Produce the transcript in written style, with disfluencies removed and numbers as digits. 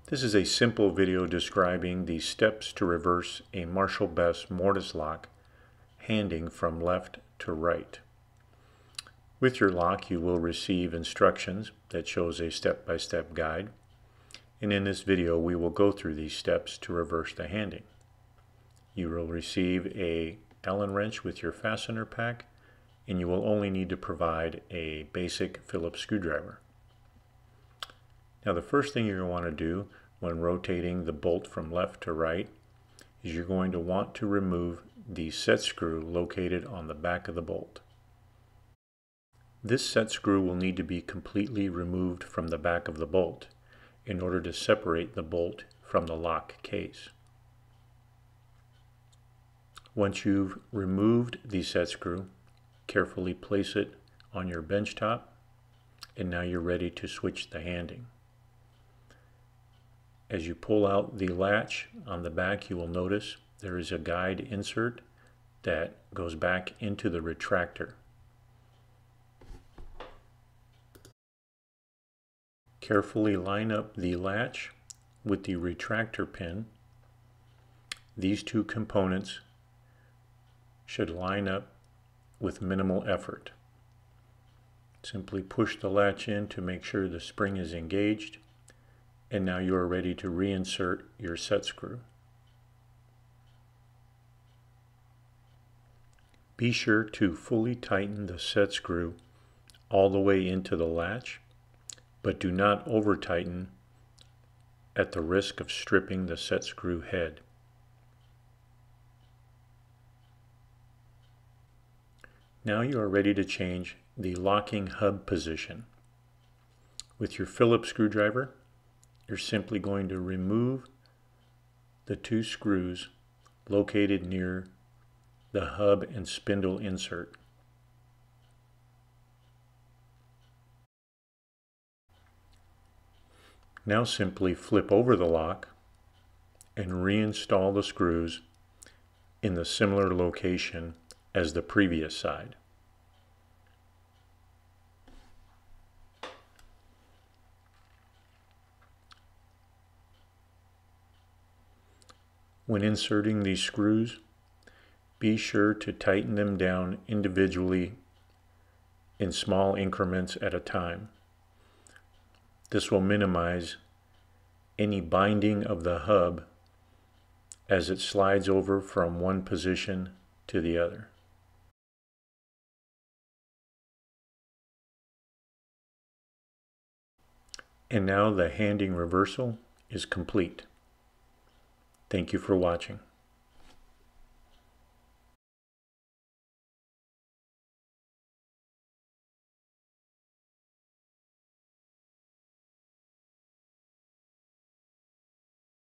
This is a simple video describing the steps to reverse a Marshall Best mortise lock handing from left to right. With your lock you will receive instructions that shows a step-by-step guide, and in this video we will go through these steps to reverse the handing. You will receive a Allen wrench with your fastener pack, and you will only need to provide a basic Phillips screwdriver. Now the first thing you're going to want to do when rotating the bolt from left to right is you're going to want to remove the set screw located on the back of the bolt. This set screw will need to be completely removed from the back of the bolt in order to separate the bolt from the lock case. Once you've removed the set screw, carefully place it on your bench top, and now you're ready to switch the handing. As you pull out the latch on the back, you will notice there is a guide insert that goes back into the retractor. Carefully line up the latch with the retractor pin. These two components should line up with minimal effort. Simply push the latch in to make sure the spring is engaged, and now you are ready to reinsert your set screw. Be sure to fully tighten the set screw all the way into the latch, but do not over tighten at the risk of stripping the set screw head. Now you are ready to change the locking hub position. With your Phillips screwdriver, you're simply going to remove the two screws located near the hub and spindle insert. Now simply flip over the lock and reinstall the screws in the similar location as the previous side. When inserting these screws, be sure to tighten them down individually in small increments at a time. This will minimize any binding of the hub as it slides over from one position to the other. And now the handing reversal is complete. Thank you for watching.